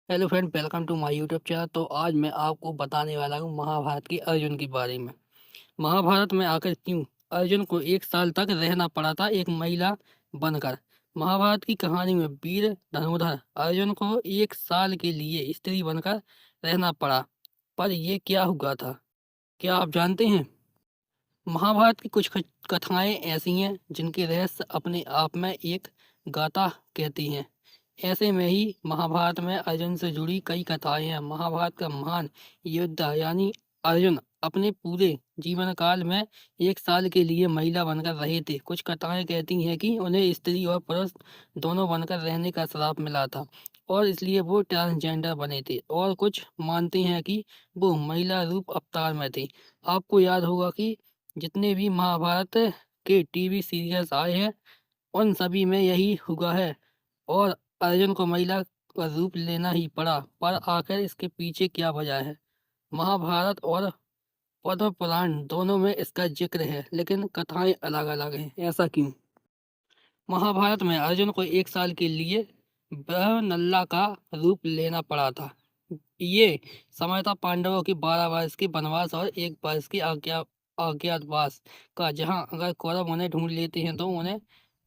Hello friend, welcome to my YouTube channel. तो आज मैं आपको बताने वाला हूँ महाभारत की अर्जुन के बारे में। महाभारत में आकर क्यों अर्जुन को 1 साल तक रहना पड़ा था एक महिला बनकर। महाभारत की कहानी में वीर धनुर्धर अर्जुन को 1 साल के लिए स्त्री बनकर रहना पड़ा। पर यह क्या हुआ था, क्या आप जानते हैं? महाभारत की कुछ कथाएं ऐसी हैं जिनके रहस्य अपने आप में एक गाथा कहती हैं। ऐसे में ही महाभारत में अर्जुन से जुड़ी कई कथाएं हैं। महाभारत का महान योद्धा यानी अर्जुन अपने पूरे जीवन काल में 1 साल के लिए महिला बनकर रहे थे। कुछ कथाएं कहती हैं कि उन्हें स्त्री और पुरुष दोनों बनकर रहने का श्राप मिला था और इसलिए वो ट्रांसजेंडर बने थे, और कुछ मानते हैं कि वो महिला रूप अवतार में थे। आपको याद होगा कि जितने भी महाभारत के टीवी सीरियल्स आए हैं उन सभी में यही हुआ है और अर्जुन को महिला का रूप लेना ही पड़ा। पर आखिर इसके पीछे क्या वजह है? महाभारत और पद्म पुराण दोनों में इसका जिक्र है, लेकिन कथाएं अलग अलग हैं। ऐसा क्यों? महाभारत में अर्जुन को 1 साल के लिए ब्रह्मनल्ला का रूप लेना पड़ा था। ये समय था पांडवों के 12 वर्ष के वनवास और 1 वर्ष के अज्ञातवास का, जहां अगर कौरव उन्हें ढूंढ लेते हैं तो उन्हें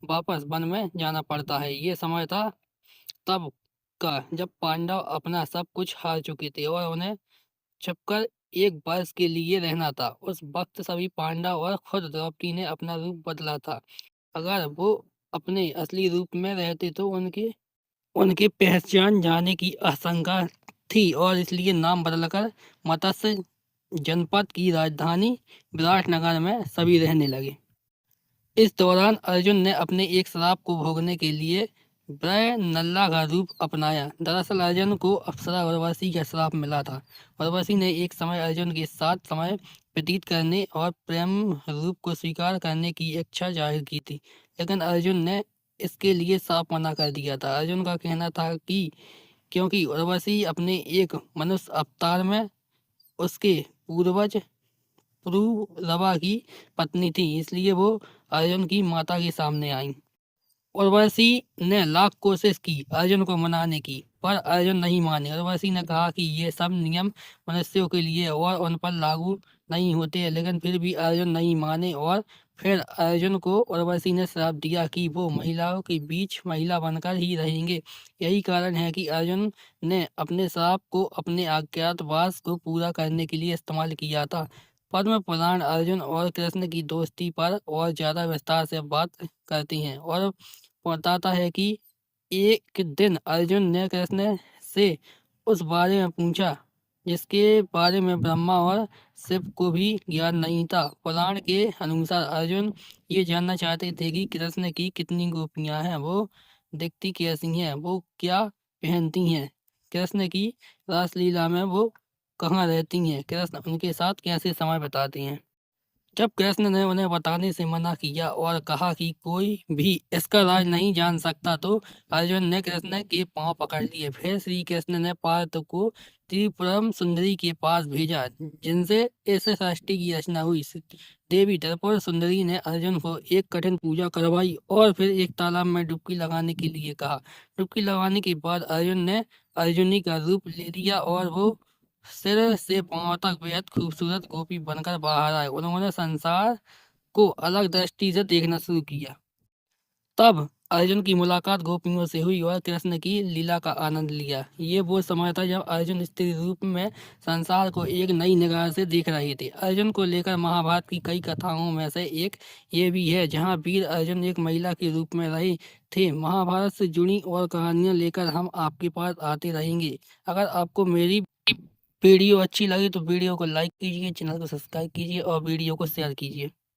वापस वन में जाना पड़ता है। ये समय था तब का जब पांडव अपना सब कुछ हार चुके थे और उन्हें छिपकर 1 वर्ष के लिए रहना था। उस वक्त सभी पांडव और खुद द्रौपदी ने अपना रूप बदला था। अगर वो अपने असली रूप में रहते तो उनके उनके पहचान जाने की आशंका थी और इसलिए नाम बदलकर मत्स्य जनपद की राजधानी विराटनगर में सभी रहने लगे। इस दौरान अर्जुन ने अपने एक श्राप को भोगने के लिए ब्रह्मनल्ला का रूप अपनाया। दरअसल अर्जुन को अप्सरा उर्वशी का श्राप मिला था। उर्वशी ने एक समय अर्जुन के साथ समय व्यतीत करने और प्रेम रूप को स्वीकार करने की इच्छा जाहिर की थी, लेकिन अर्जुन ने इसके लिए साफ मना कर दिया था। अर्जुन का कहना था कि क्योंकि उर्वशी अपने एक मनुष्य अवतार में उसके पूर्वज पुरुरवा की पत्नी थी, इसलिए वो अर्जुन की माता के सामने आई। उर्वशी ने लाख कोशिश की अर्जुन को मनाने की, पर अर्जुन नहीं माने। उर्वशी ने कहा कि ये सब नियम मनुष्यों के लिए और उन पर लागू नहीं होते हैं, लेकिन फिर भी अर्जुन नहीं माने और फिर अर्जुन को उर्वशी ने श्राप दिया कि वो महिलाओं के बीच महिला बनकर ही रहेंगे। यही कारण है कि अर्जुन ने अपने श्राप को अपने अज्ञातवास को पूरा करने के लिए इस्तेमाल किया था। पद्म पुराण अर्जुन और कृष्ण की दोस्ती पर और ज्यादा विस्तार से बात करती हैं और बताता है कि एक दिन अर्जुन ने कृष्ण से उस बारे में पूछा जिसके बारे में ब्रह्मा और शिव को भी ज्ञान नहीं था। पुराण के अनुसार अर्जुन ये जानना चाहते थे कि कृष्ण की कितनी गोपियां हैं, वो दिखती कैसी हैं, वो क्या पहनती हैं, कृष्ण की रासलीला में वो कहाँ रहती हैं, कृष्ण उनके साथ कैसे समय बिताते हैं। जब कृष्ण ने उन्हें बताने से मना किया और कहा कि कोई भी इसका राज नहीं जान सकता, तो अर्जुन ने कृष्ण के पांव पकड़ लिए। फिर श्री कृष्ण ने पार्थ को त्रिपुरम सुंदरी के पास भेजा, जिनसे इस सृष्टि की रचना हुई। देवी त्रिपुर सुंदरी ने अर्जुन को एक कठिन पूजा करवाई और फिर एक तालाब में डुबकी लगाने के लिए कहा। डुबकी लगाने के बाद अर्जुन ने अर्जुनी का रूप ले लिया और वो सिर से पांव तक बेहद खूबसूरत गोपी बनकर बाहर आए। उन्होंने संसार को अलग दृष्टि से देखना शुरू किया। तब अर्जुन की मुलाकात गोपियों से हुई और कृष्ण की लीला का आनंद लिया। ये वो समय था जब अर्जुन स्त्री रूप में संसार को एक नई निगाह से देख रहे थे। अर्जुन को लेकर महाभारत की कई कथाओं में से एक ये भी है जहाँ वीर अर्जुन एक महिला के रूप में रहे थे। महाभारत से जुड़ी और कहानियां लेकर हम आपके पास आते रहेंगे। अगर आपको मेरी वीडियो अच्छी लगी तो वीडियो को लाइक कीजिए, चैनल को सब्सक्राइब कीजिए और वीडियो को शेयर कीजिए।